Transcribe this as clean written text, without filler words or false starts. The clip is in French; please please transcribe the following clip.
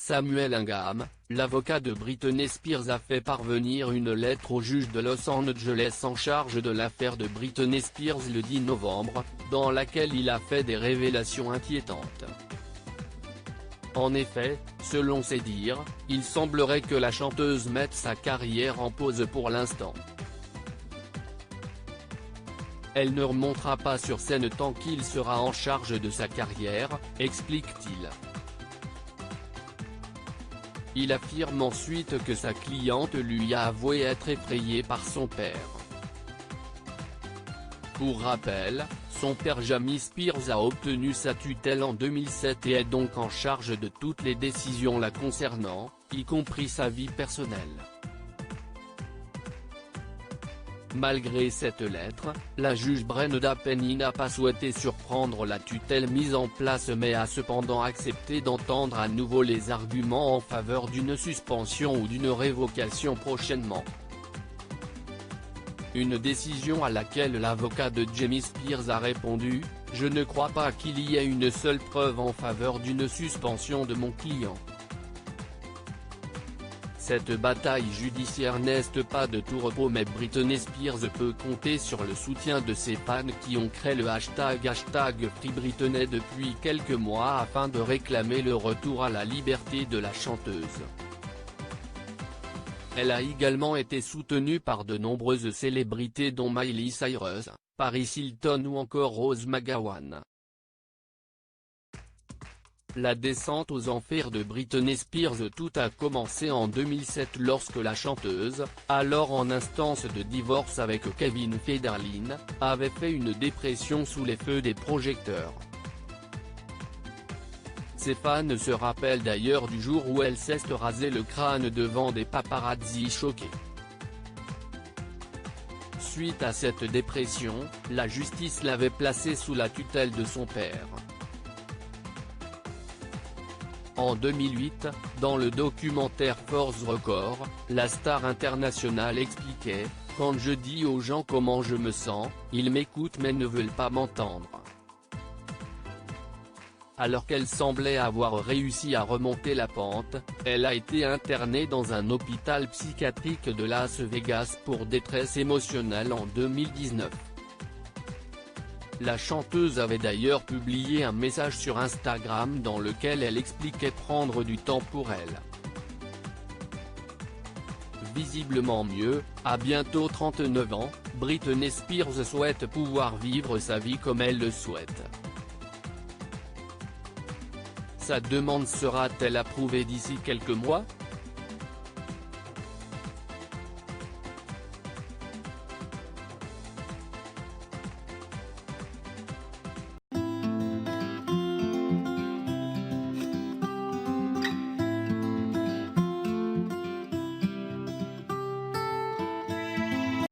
Samuel Ingham, l'avocat de Britney Spears, a fait parvenir une lettre au juge de Los Angeles en charge de l'affaire de Britney Spears le 10 novembre, dans laquelle il a fait des révélations inquiétantes. En effet, selon ses dires, il semblerait que la chanteuse mette sa carrière en pause pour l'instant. Elle ne remontera pas sur scène tant qu'il sera en charge de sa carrière, explique-t-il. Il affirme ensuite que sa cliente lui a avoué être effrayée par son père. Pour rappel, son père Jamie Spears a obtenu sa tutelle en 2007 et est donc en charge de toutes les décisions la concernant, y compris sa vie personnelle. Malgré cette lettre, la juge Brenda Penny n'a pas souhaité surprendre la tutelle mise en place mais a cependant accepté d'entendre à nouveau les arguments en faveur d'une suspension ou d'une révocation prochainement. Une décision à laquelle l'avocat de Jamie Spears a répondu « Je ne crois pas qu'il y ait une seule preuve en faveur d'une suspension de mon client. Cette bataille judiciaire n'est pas de tout repos mais Britney Spears peut compter sur le soutien de ses fans qui ont créé le hashtag #FreeBritney depuis quelques mois afin de réclamer le retour à la liberté de la chanteuse. Elle a également été soutenue par de nombreuses célébrités dont Miley Cyrus, Paris Hilton ou encore Rose McGowan. La descente aux enfers de Britney Spears. Tout a commencé en 2007 lorsque la chanteuse, alors en instance de divorce avec Kevin Federline, avait fait une dépression sous les feux des projecteurs. Ses fans se rappellent d'ailleurs du jour où elle s'est rasé le crâne devant des paparazzi choqués. Suite à cette dépression, la justice l'avait placée sous la tutelle de son père. En 2008, dans le documentaire Force Record, la star internationale expliquait « Quand je dis aux gens comment je me sens, ils m'écoutent mais ne veulent pas m'entendre ». Alors qu'elle semblait avoir réussi à remonter la pente, elle a été internée dans un hôpital psychiatrique de Las Vegas pour détresse émotionnelle en 2019. La chanteuse avait d'ailleurs publié un message sur Instagram dans lequel elle expliquait prendre du temps pour elle. Visiblement mieux, à bientôt 39 ans, Britney Spears souhaite pouvoir vivre sa vie comme elle le souhaite. Sa demande sera-t-elle approuvée d'ici quelques mois ?